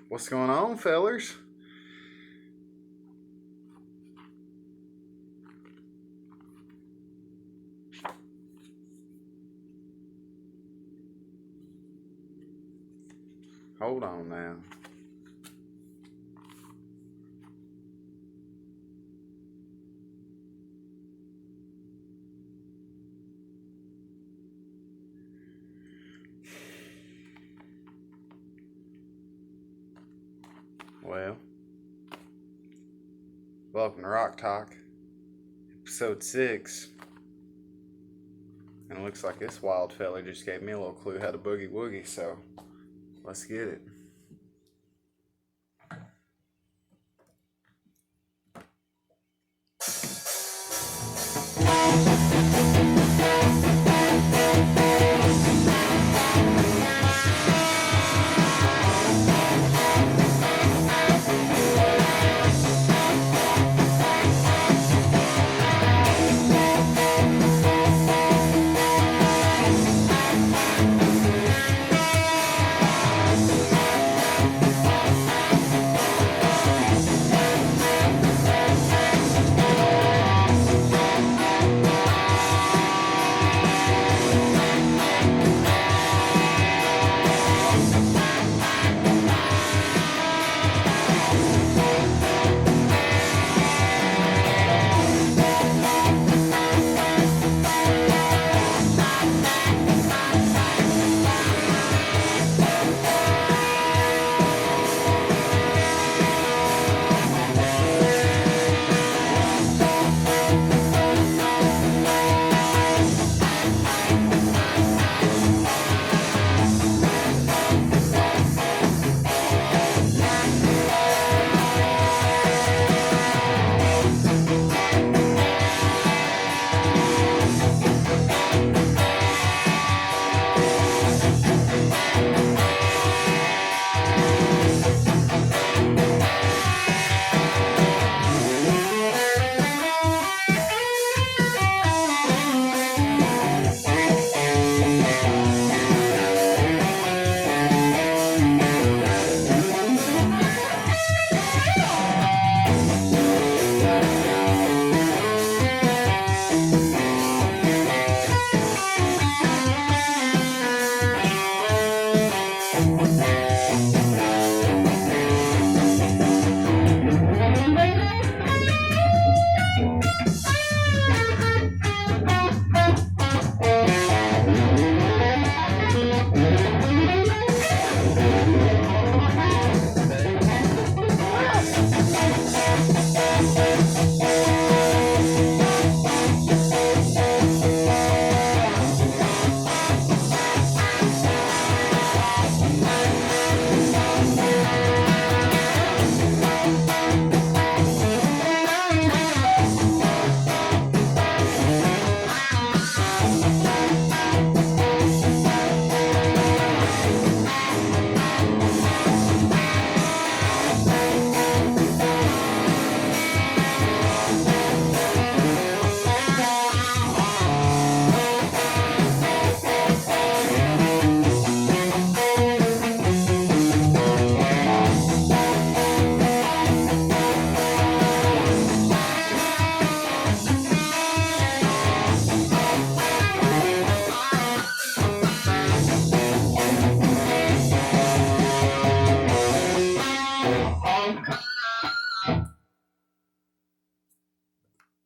What's going on, fellers? Hold on now. Well, welcome to Rock Talk, episode 6. And it looks like this wild fella just gave me a little clue how to boogie woogie, so let's get it.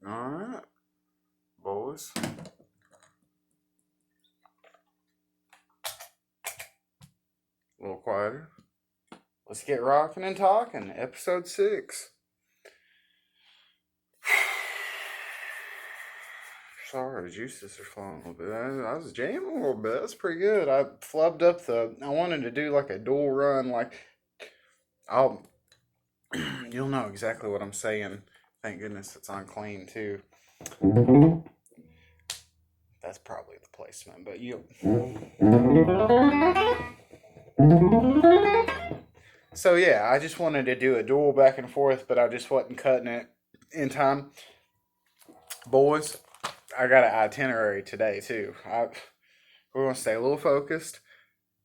Alright, boys. A little quieter. Let's get rocking and talking. Episode 6. Sorry, the juices are flowing a little bit. I was jamming a little bit. That's pretty good. I flubbed up I wanted to do like a dual run. I'll. You'll know exactly what I'm saying. Thank goodness it's on clean too. That's probably the placement, but you. So yeah, I just wanted to do a dual back and forth, but I just wasn't cutting it in time. Boys, I got an itinerary today too. We're gonna stay a little focused.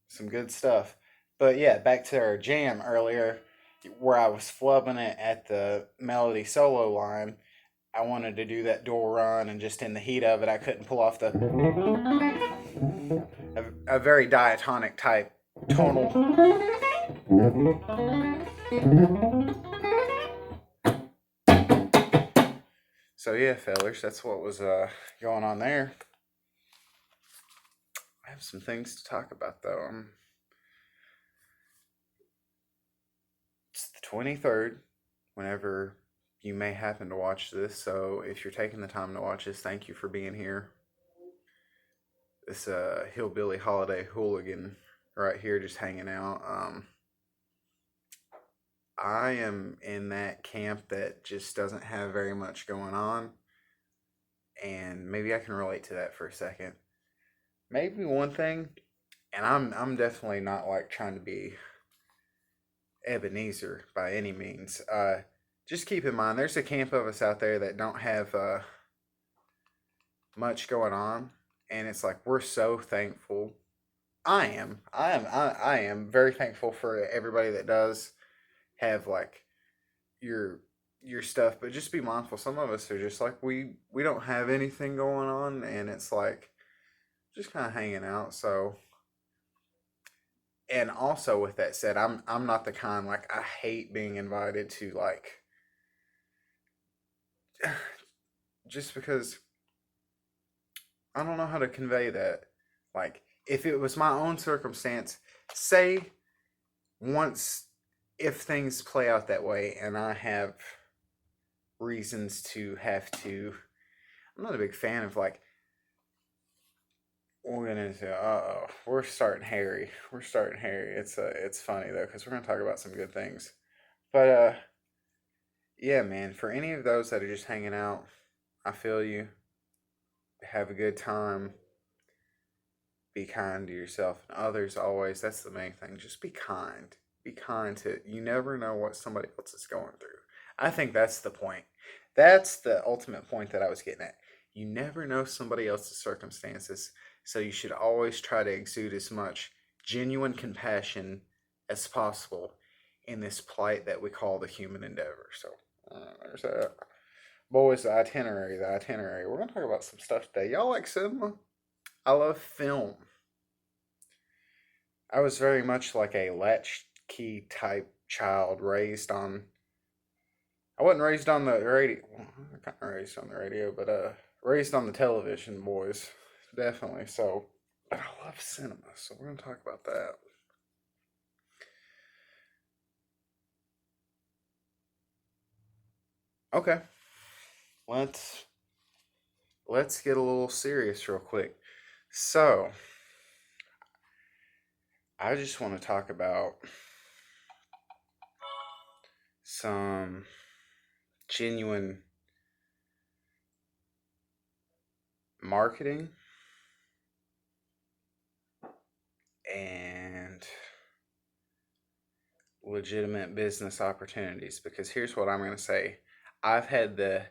Some good stuff. But yeah, back to our jam earlier, where I was flubbing it at the melody solo line. I wanted to do that dual run, and just in the heat of it, I couldn't pull off a very diatonic type tonal. So yeah, fellers, that's what was going on there. I have some things to talk about though. It's the 23rd. Whenever you may happen to watch this, so if you're taking the time to watch this, thank you for being here. This hillbilly holiday hooligan right here, just hanging out. I am in that camp that just doesn't have very much going on, and maybe I can relate to that for a second. Maybe one thing, and I'm definitely not like trying to be Ebenezer by any means. Just keep in mind, there's a camp of us out there that don't have much going on, and it's like we're so thankful. I am very thankful for everybody that does have like your your stuff, but just be mindful. Some of us are just like we don't have anything going on, and it's like just kind of hanging out. So, and also with that said, I'm not the kind like I hate being invited to like just because I don't know how to convey that. Like if it was my own circumstance, say once if things play out that way and I have reasons to have to, I'm not a big fan of like we're gonna say, we're starting hairy. We're starting hairy. It's funny though because we're gonna talk about some good things. But yeah, man. For any of those that are just hanging out, I feel you. Have a good time. Be kind to yourself and others always. That's the main thing. Just be kind. Be kind to. You never know what somebody else is going through. I think that's the point. That's the ultimate point that I was getting at. You never know somebody else's circumstances, so you should always try to exude as much genuine compassion as possible in this plight that we call the human endeavor. So there's that. Boys, the itinerary, the itinerary. We're going to talk about some stuff today. Y'all like cinema? I love film. I was very much like a latchkey type child raised on. I wasn't raised on the radio. Well, I kind of raised on the radio, but raised on the television, boys. Definitely. So, but I love cinema, so we're going to talk about that. Okay. Let's let's get a little serious real quick. So, I just want to talk about some genuine marketing and legitimate business opportunities because here's what I'm going to say. I've had the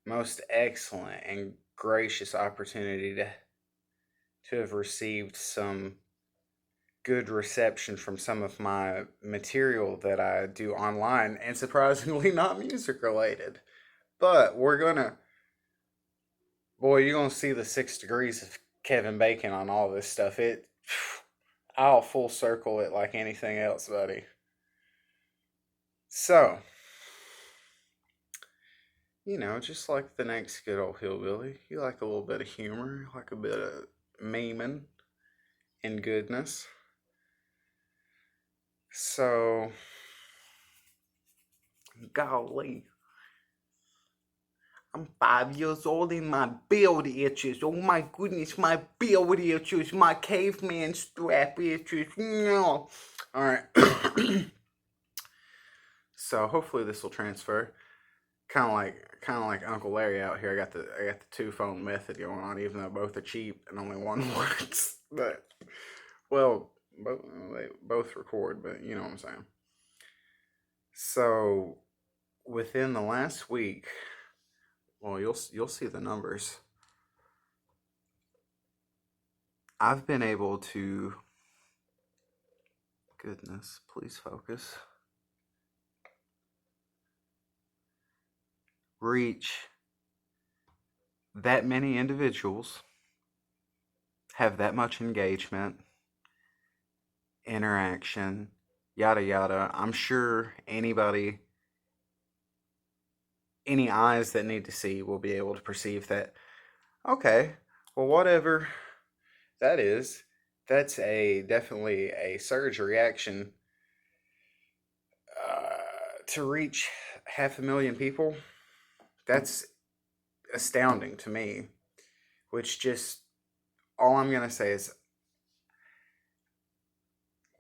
most excellent and gracious opportunity to have received some good reception from some of my material that I do online and surprisingly not music related. But we're going to, boy, you're going to see the 6 degrees of Kevin Bacon on all this stuff. I'll full circle it like anything else, buddy. So, just like the next good old hillbilly, you like a little bit of humor, you like a bit of memeing and goodness. So, golly, I'm 5 years old and my build itches. Oh my goodness, my build itches, my caveman strap itches. No. All right. So hopefully this will transfer. Kind of like Uncle Larry out here. I got the 2 phone method going on, even though both are cheap and only one works. But well, they both record, but you know what I'm saying. So within the last week, well, you'll see the numbers. I've been able to, goodness, please focus, reach that many individuals, have that much engagement, interaction, yada yada. I'm sure any eyes that need to see will be able to perceive that, okay, well, whatever that is, that's definitely a surge reaction to reach 500,000 people. That's astounding to me, which just, all I'm going to say is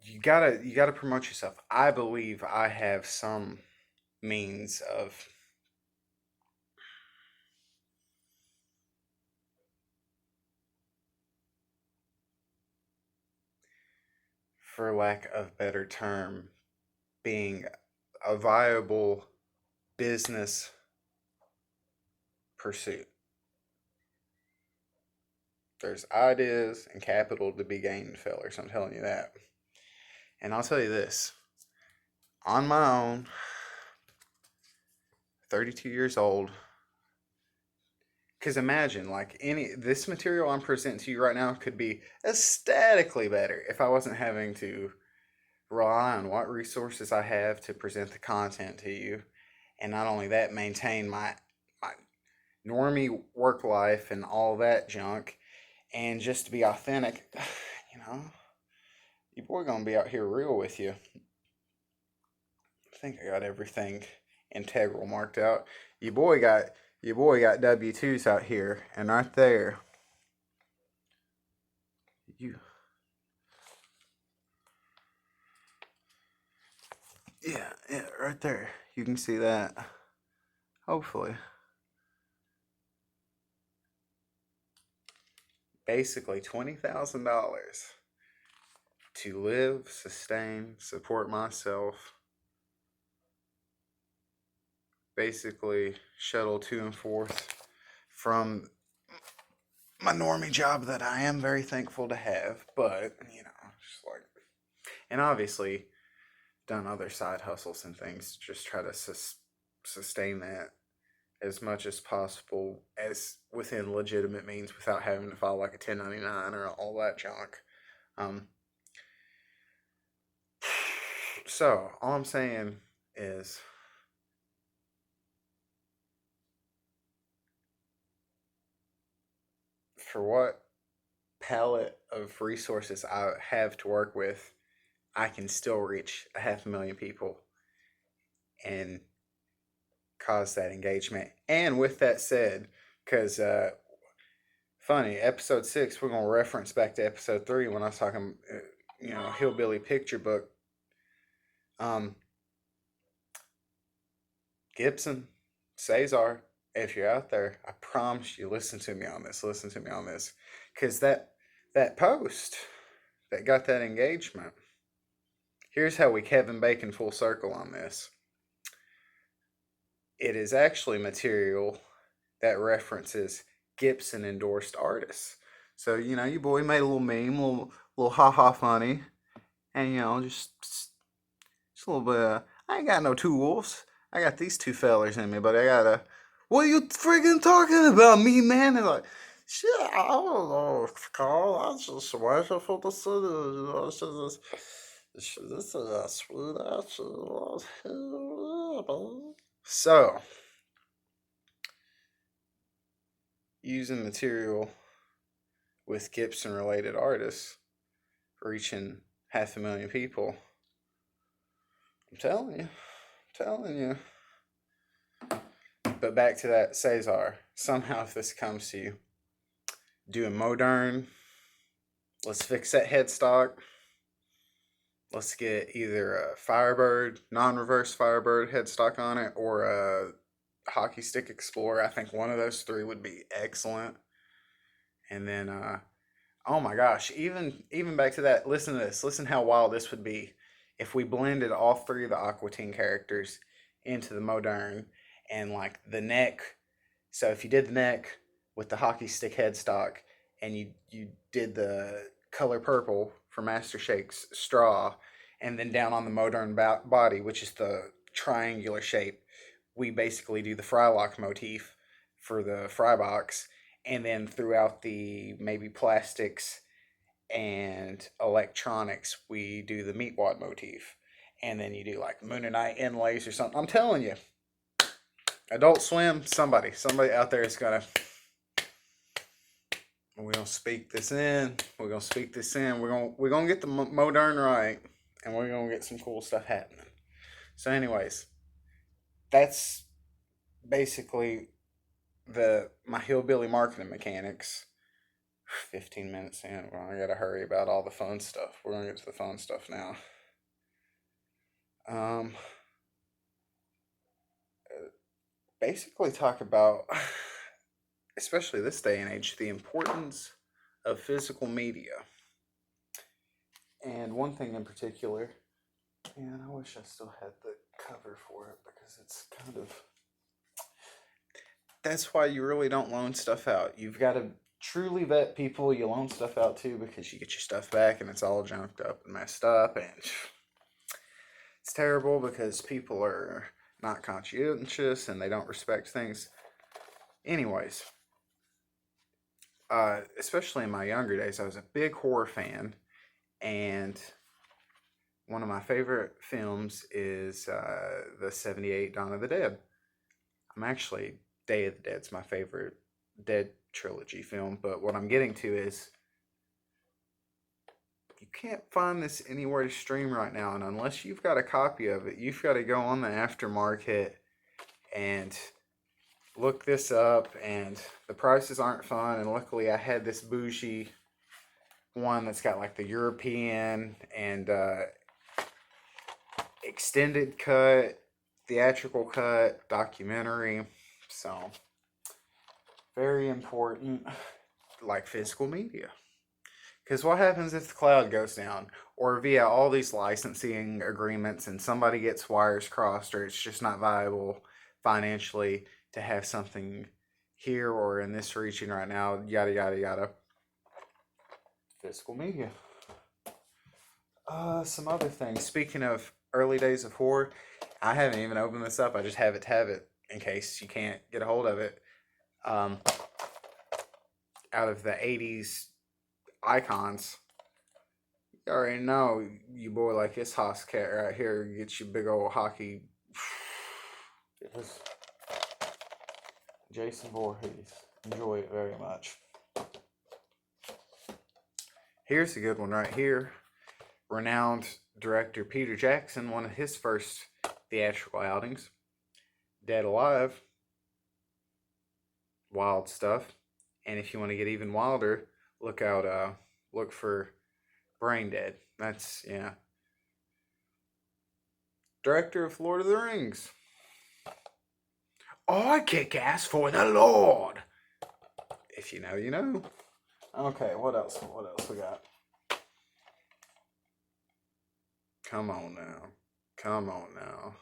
you gotta promote yourself. I believe I have some means of, for lack of better term, being a viable business pursuit. There's ideas and capital to be gained, fellers. I'm telling you that. And I'll tell you this, on my own, 32 years old, because imagine, like, this material I'm presenting to you right now could be aesthetically better if I wasn't having to rely on what resources I have to present the content to you, and not only that, maintain my normie work life and all that junk, and just to be authentic. You know, your boy gonna be out here real with you. I think I got everything integral marked out. Your boy got W2s out here, and right there, you, yeah, right there. You can see that. Hopefully, basically $20,000 to live, sustain, support myself. Basically, shuttle to and forth from my normie job that I am very thankful to have, but just like, and obviously done other side hustles and things to just try to sustain that as much as possible as within legitimate means without having to file like a 1099 or all that junk. Um, so all I'm saying is, for what palette of resources I have to work with, I can still reach 500,000 people and cause that engagement. And with that said, because funny, episode 6, we're going to reference back to episode 3 when I was talking, Hillbilly picture book. Um, Gibson, Cesar, if you're out there, I promise you, listen to me on this. Listen to me on this, because that post that got that engagement. Here's how we Kevin Bacon full circle on this. It is actually material that references Gibson endorsed artists. So your boy made a little meme, little ha ha funny, and just a little bit. I ain't got no two wolves. I got these two fellers in me, but I got a. What are you freaking talking about, me, man? And like, shit, I don't know, Carl. I just waiting for the city. This is a sweet ass. So, using material with Gibson related artists reaching 500,000 people. I'm telling you. But back to that Cesar. Somehow, if this comes to you, doing modern, let's fix that headstock. Let's get either a Firebird, non-reverse Firebird headstock on it, or a Hockey Stick Explorer. I think one of those three would be excellent. And then, oh my gosh, even back to that. Listen to this. Listen how wild this would be if we blended all three of the Aqua Teen characters into the modern, and like the neck. So if you did the neck with the hockey stick headstock, and you did the color purple for Master Shake's straw, and then down on the modern body, which is the triangular shape, we basically do the Frylock motif for the fry box, and then throughout the maybe plastics and electronics, we do the meat wad motif, and then you do like Moonanite inlays or something. I'm telling you, Adult Swim, somebody out there is gonna. We're gonna speak this in. We're gonna speak this in. We're gonna get the modern right, and we're gonna get some cool stuff happening. So, anyways, that's basically the my hillbilly marketing mechanics. 15 minutes in. Well, I gotta hurry about all the fun stuff. We're gonna get to the fun stuff now. Um, basically talk about, especially this day and age, the importance of physical media. And one thing in particular, and I wish I still had the cover for it because it's kind of. That's why you really don't loan stuff out. You've got to truly vet people you loan stuff out to, because you get your stuff back and it's all junked up and messed up, and it's terrible because people are not conscientious and they don't respect things. Anyways, especially in my younger days, I was a big horror fan, and one of my favorite films is the 78 Dawn of the Dead. I'm actually, Day of the Dead's my favorite Dead trilogy film, but what I'm getting to is you can't find this anywhere to stream right now, and unless you've got a copy of it, you've got to go on the aftermarket and look this up, and the prices aren't fun. And luckily I had this bougie one that's got like the European and extended cut, theatrical cut, documentary. So very important, like physical media. Because what happens if the cloud goes down, or via all these licensing agreements, and somebody gets wires crossed, or it's just not viable financially to have something here or in this region right now, yada, yada, yada. Physical media. Some other things. Speaking of early days of horror, I haven't even opened this up. I just have it to have it in case you can't get a hold of it. Out of the 80s icons, you already know you boy like this Hoss cat right here gets you big old hockey. It was Jason Voorhees. Enjoy it very much. Here's a good one right here. Renowned director Peter Jackson, one of his first theatrical outings. Dead Alive. Wild stuff. And if you want to get even wilder, look for Brain Dead. That's, yeah. Director of Lord of the Rings. I kick ass for the Lord. If you know, you know. Okay, what else? What else we got? Come on now. Come on now.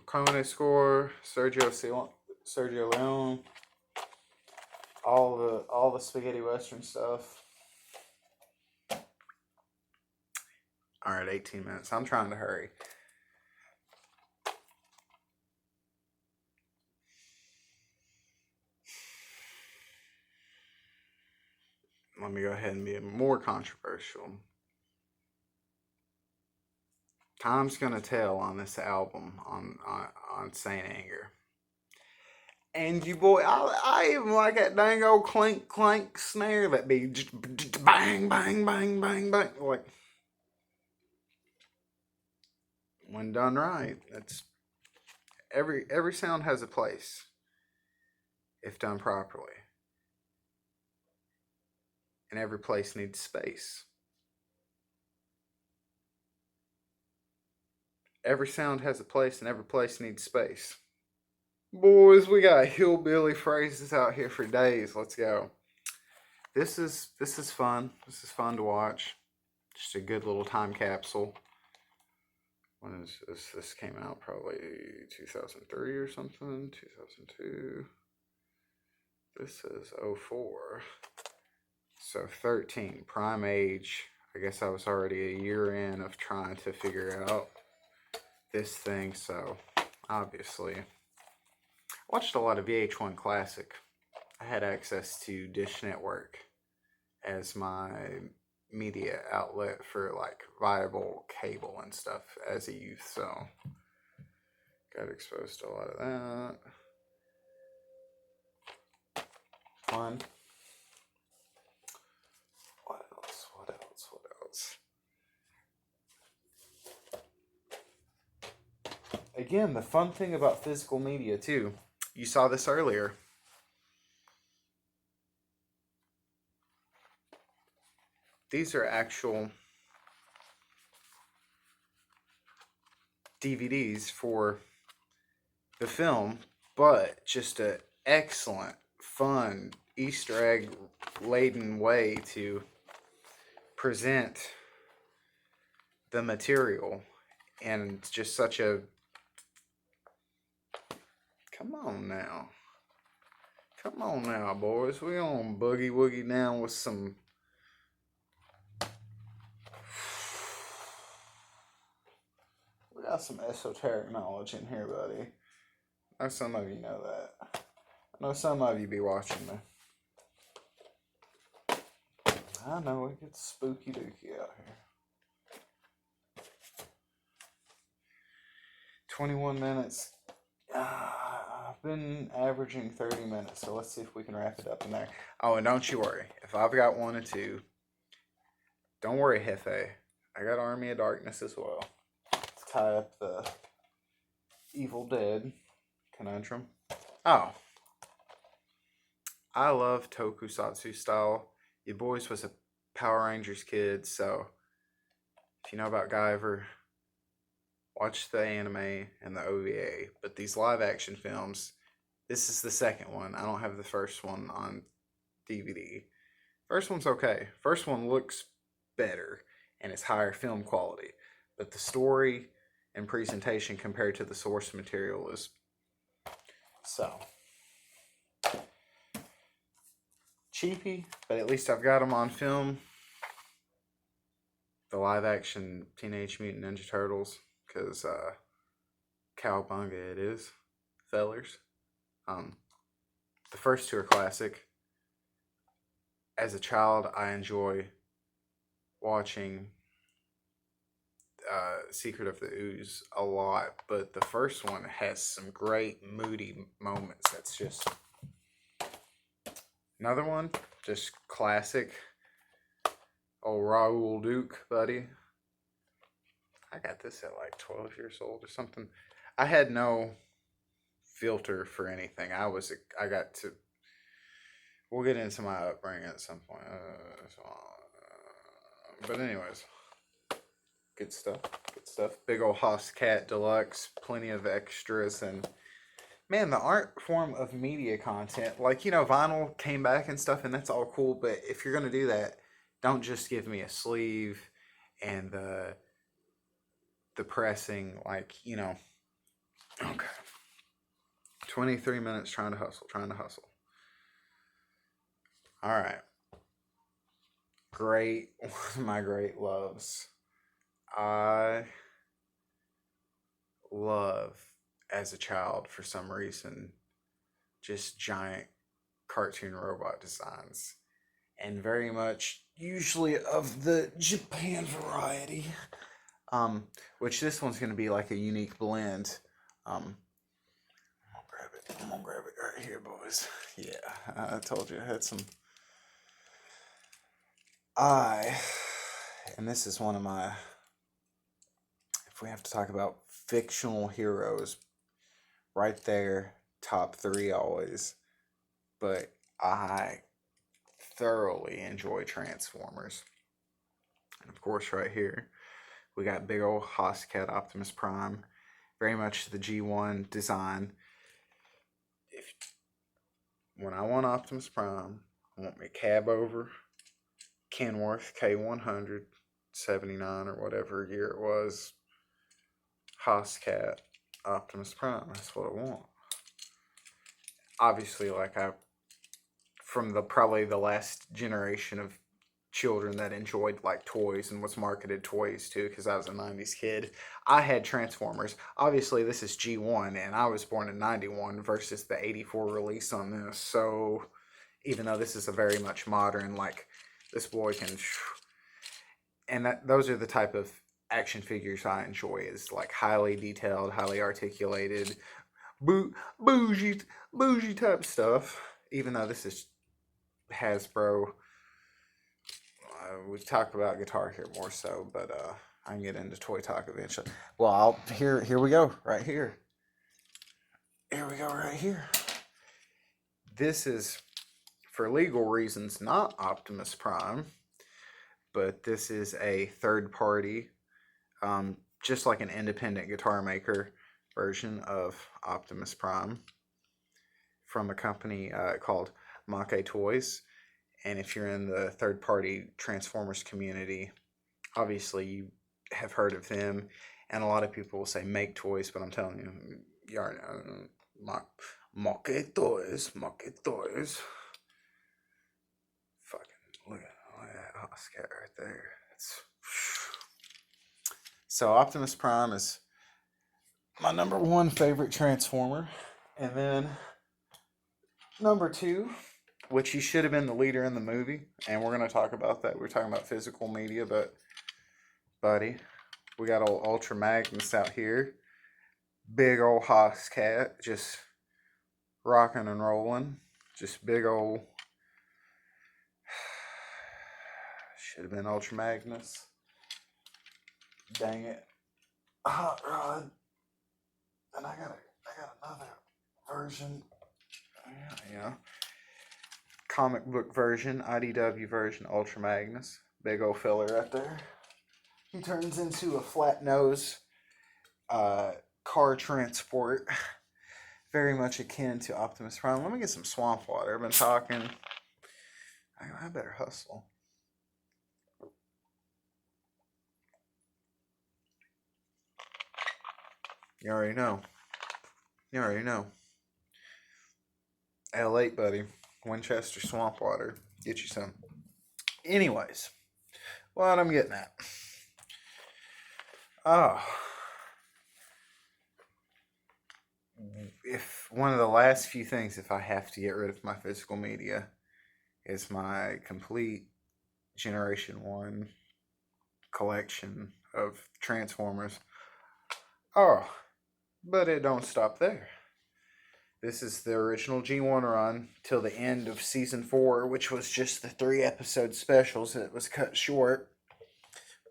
Kone score, Sergio Leone, all the spaghetti western stuff. All right, 18 minutes. I'm trying to hurry. Let me go ahead and be more controversial. Time's gonna tell on this album on Saint Anger. And you boy, I even like that dang old clink clank snare that be just bang bang bang bang bang, like when done right. That's every sound has a place if done properly, and every place needs space. Every sound has a place, and every place needs space. Boys, we got hillbilly phrases out here for days. Let's go. This is fun. This is fun to watch. Just a good little time capsule. When is this? This came out probably 2003 or something. 2002. This is '04. So 13, prime age. I guess I was already a year in of trying to figure out this thing, so obviously. I watched a lot of VH1 Classic. I had access to Dish Network as my media outlet for like viable cable and stuff as a youth, so got exposed to a lot of that. Fun. What else? What else? What else? Again, the fun thing about physical media, too. You saw this earlier. These are actual DVDs for the film, but just an excellent, fun, Easter egg laden way to present the material, and just such a come on now, boys, we on boogie woogie down with some we got some esoteric knowledge in here, buddy. I know some of you know that. I know some of you be watching me. I know it gets spooky dooky out here. 21 minutes. I've been averaging 30 minutes, so let's see if we can wrap it up in there. Oh, and don't you worry. If I've got one or two, don't worry, Hefe. I got Army of Darkness as well. Let's tie up the Evil Dead conundrum. Oh. I love tokusatsu style. Your boys was a Power Rangers kid, so if you know about Guyver, watch the anime and the OVA. But these live action films, this is the second one. I don't have the first one on DVD. First one's okay. First one looks better and it's higher film quality. But the story and presentation compared to the source material is so cheapy, but at least I've got them on film. The live action Teenage Mutant Ninja Turtles, because cowabunga it is, fellers. The first two are classic. As a child, I enjoy watching Secret of the Ooze a lot, but the first one has some great moody moments. That's just another one, just classic. Old Raoul Duke, buddy. I got this at like 12 years old or something. I had no filter for anything. I got to. We'll get into my upbringing at some point. But anyways, good stuff. Good stuff. Big old Haas Cat Deluxe. Plenty of extras. And man, the art form of media content, like, vinyl came back and stuff, and that's all cool. But if you're going to do that, don't just give me a sleeve and the pressing, like, Okay. 23 minutes trying to hustle. All right. Great. One of my great loves. I love, as a child, for some reason, just giant cartoon robot designs. And very much, usually, of the Japan variety. Which this one's going to be like a unique blend. I'm gonna grab it right here, boys. Yeah, I told you I had some. And this is one of my, if we have to talk about fictional heroes, right there, top 3 always. But I thoroughly enjoy Transformers. And of course, right here, we got big old Hoscat Optimus Prime. Very much the G1 design. When I want Optimus Prime, I want me cab over Kenworth K100 79 or whatever year it was. Hoscat Optimus Prime. That's what I want. Obviously, like, I from probably the last generation of children that enjoyed like toys and was marketed toys too, because I was a 90s kid. I had Transformers. Obviously this is G1 and I was born in 91 versus the 84 release on this. So even though this is a very much modern, like this boy can, and those are the type of action figures I enjoy, is like highly detailed, highly articulated, bougie type stuff. Even though this is Hasbro, we talk about Guitar Hero more so, but I can get into toy talk eventually. Well, here we go, right here. Here we go, right here. This is, for legal reasons, not Optimus Prime, but this is a third party, just like an independent guitar maker version of Optimus Prime from a company called Make Toys. And if you're in the third party Transformers community, obviously you have heard of them. And a lot of people will say Make Toys, but I'm telling you, you already know. Make Toys. Fucking look at that Oscar right there. So Optimus Prime is my number one favorite Transformer. And then number two, which he should have been the leader in the movie, and we're going to talk about that. We're talking about physical media, but buddy, we got old Ultra Magnus out here. Big old Haas cat, just rocking and rolling. Just big old, should have been Ultra Magnus. Dang it. Hot Rod. And I got another version. Yeah. Comic book version, IDW version, Ultra Magnus. Big old fella right there. He turns into a flat nose car transport. Very much akin to Optimus Prime. Let me get some swamp water. I've been talking. I better hustle. You already know. L8, buddy. Winchester swamp water. Get you some. Anyways, what I'm getting at. Oh. If one of the last few things, if I have to get rid of my physical media, is my complete Generation 1 collection of Transformers. Oh, but it don't stop there. This is the original G1 run till the end of season 4, which was just the 3 episode specials that was cut short.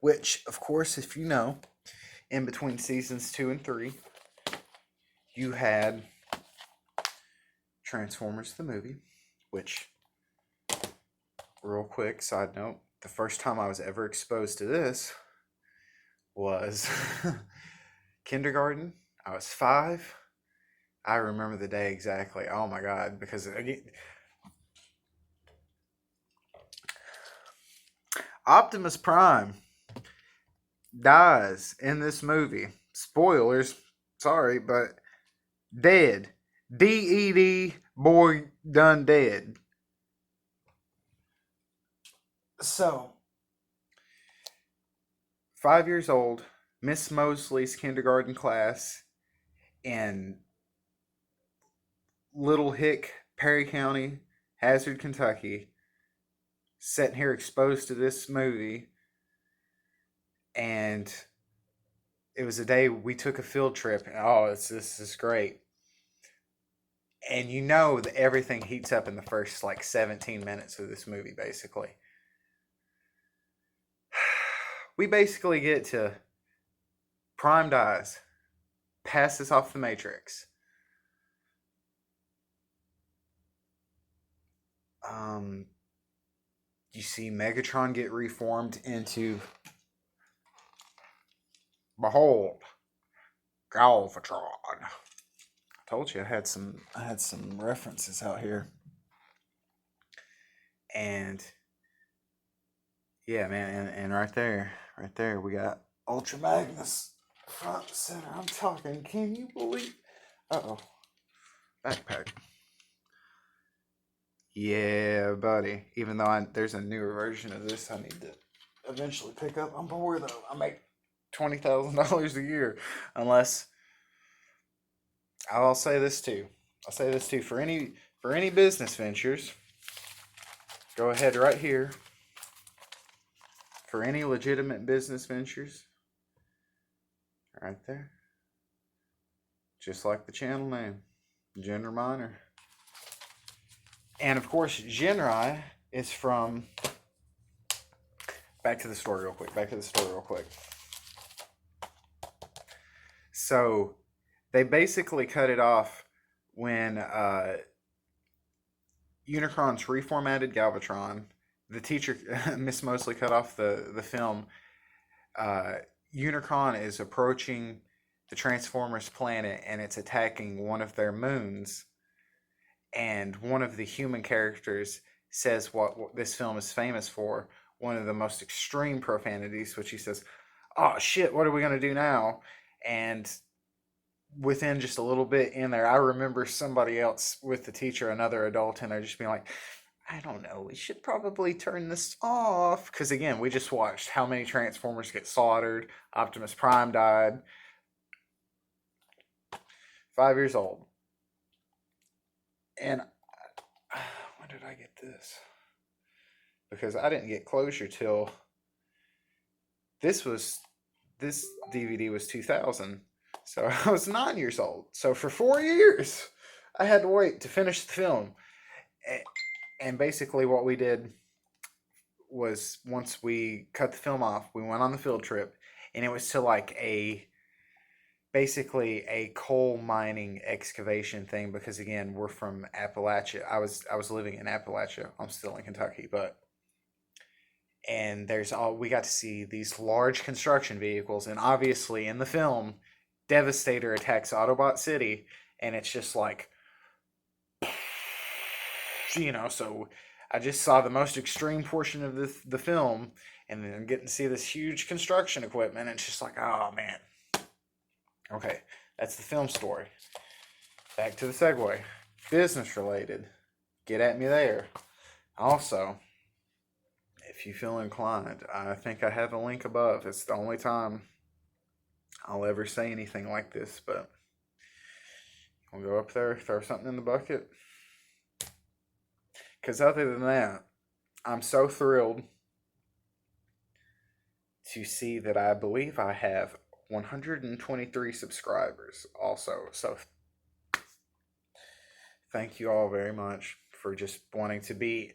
Which, of course, if you know, in between seasons 2 and 3, you had Transformers the movie, which, real quick side note, the first time I was ever exposed to this was kindergarten. I was 5. I remember the day exactly. Oh my God, because Optimus Prime dies in this movie. Spoilers, sorry, but dead. D-E-D, boy done dead. So, 5 years old, Miss Mosley's kindergarten class in Little Hick, Perry County, Hazard, Kentucky, sitting here exposed to this movie. And it was a day we took a field trip. And, this is great. And you know that everything heats up in the first like 17 minutes of this movie, basically. We basically get to Prime dies, passes off the Matrix. You see Megatron get reformed into, behold, Galvatron. I told you I had some references out here. And yeah, man, and right there we got Ultra Magnus front and center. I'm talking, can you believe? Uh-oh. Backpack. Yeah, buddy. Even though there's a newer version of this I need to eventually pick up. I'm poor though. I make $20,000 a year, unless I'll say this too. I'll say this too for any business ventures. Go ahead right here for any legitimate business ventures. Right there, just like the channel name, Gender Minor. And of course, Genrai is from. Back to the story real quick. So they basically cut it off when Unicron's reformatted Galvatron. The teacher, Miss Mosley, cut off the film. Unicron is approaching the Transformers planet and it's attacking one of their moons. And one of the human characters says what this film is famous for, one of the most extreme profanities, which he says, "Oh shit, what are we going to do now?" And within just a little bit in there, I remember somebody else with the teacher, another adult in there, just being like, "I don't know, we should probably turn this off." Because again, we just watched how many Transformers get slaughtered. Optimus Prime died. 5 years old. And when did I get this? Because I didn't get closure till this DVD was 2000. So I was 9 years old. So for 4 years, I had to wait to finish the film. And basically what we did was, once we cut the film off, we went on the field trip, and it was to like basically a coal mining excavation thing, because again, we're from Appalachia. I was living in Appalachia. I'm still in Kentucky, and we got to see these large construction vehicles, and obviously in the film, Devastator attacks Autobot City, and it's just like, so I just saw the most extreme portion of the film, and then getting to see this huge construction equipment, and it's just like, oh man. Okay, that's the film story. Back to the segue. Business related. Get at me there. Also, if you feel inclined, I think I have a link above. It's the only time I'll ever say anything like this, but we'll go up there, throw something in the bucket. Because other than that, I'm so thrilled to see that I believe I have 123 subscribers also. So thank you all very much for just wanting to be.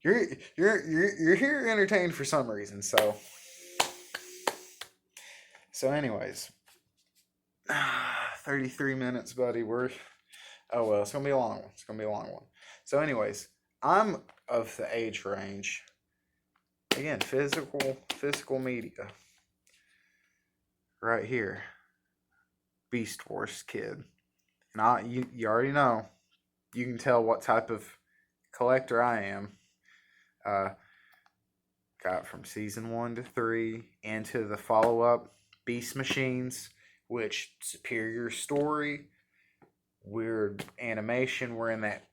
You're here entertained for some reason. So anyways, 33 minutes, buddy. Oh well, it's gonna be a long one. So anyways, I'm of the age range. Again, physical media. Right here, Beast Wars kid, and you already know. You can tell what type of collector I am. Got from season 1 to 3 into the follow up Beast Machines, which superior story, weird animation. We're in that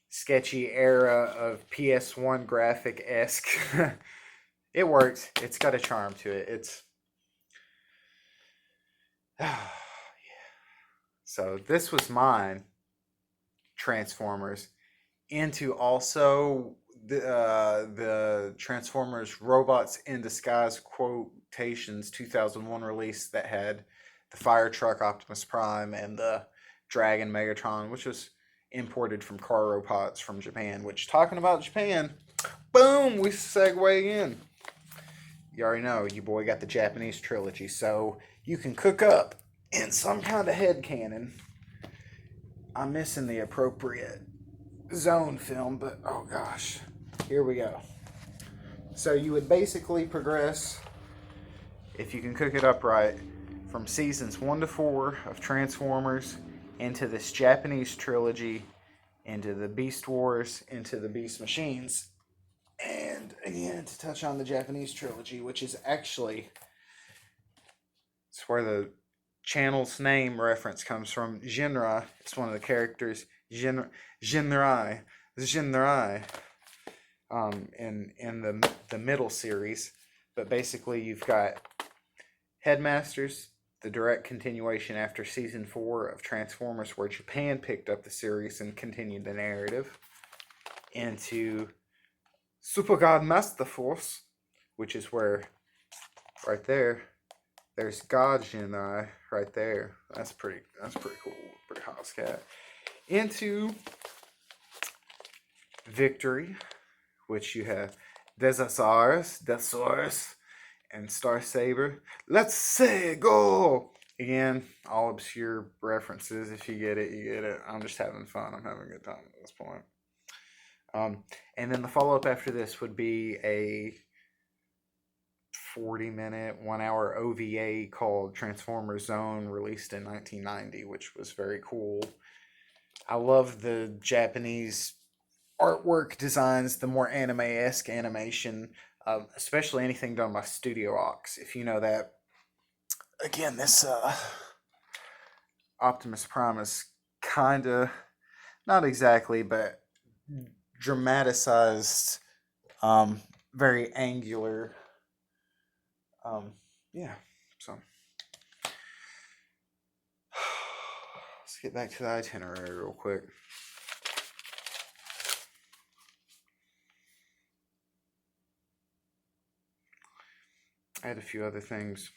sketchy era of PS1 graphic esque. It works. It's got a charm to it. It's yeah. So this was mine, Transformers, into also the Transformers Robots in Disguise quotations 2001 release that had the fire truck Optimus Prime and the Dragon Megatron, which was imported from car robots from Japan. Which, talking about Japan, boom, we segue in. You already know, your boy got the Japanese trilogy, so you can cook up in some kind of headcanon. I'm missing the appropriate zone film, but oh gosh, here we go. So you would basically progress, if you can cook it up right, from seasons 1 to 4 of Transformers into this Japanese trilogy, into the Beast Wars, into the Beast Machines, and again to touch on the Japanese trilogy, which is actually, it's where the channel's name reference comes from. Genrai, it's one of the characters, Genrai. genre in the middle series. But basically, you've got Headmasters, the direct continuation after season 4 of Transformers, where Japan picked up the series and continued the narrative, into Super God Master Force, which is where, right there, there's God Genai right there. That's pretty cool. Pretty hot cat. Into Victory, which you have Desasaurus, and Star Saber. Let's say go! Again, all obscure references. If you get it, you get it. I'm just having fun. I'm having a good time at this point. And then the follow-up after this would be a 40-minute, 1-hour OVA called Transformers Zone, released in 1990, which was very cool. I love the Japanese artwork designs, the more anime-esque animation, especially anything done by Studio Ox, if you know that. Again, this Optimus Prime is kind of, not exactly, but dramatized, very angular. Yeah, so let's get back to the itinerary real quick. I had a few other things.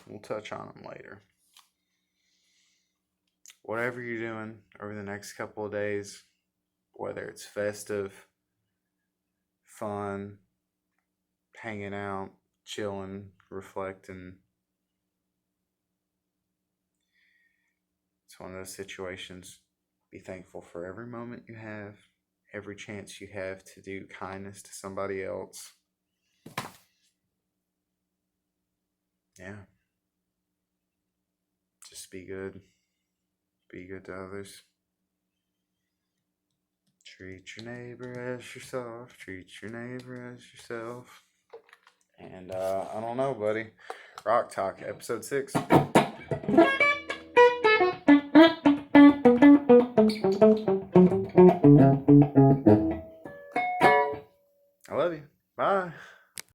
We'll touch on them later. Whatever you're doing over the next couple of days, whether it's festive, fun, hanging out, chilling, reflecting, it's one of those situations. Be thankful for every moment you have, every chance you have to do kindness to somebody else. Yeah. Just be good. Be good to others. Treat your neighbor as yourself. Treat your neighbor as yourself. And I don't know, buddy. Rock Talk, episode 6.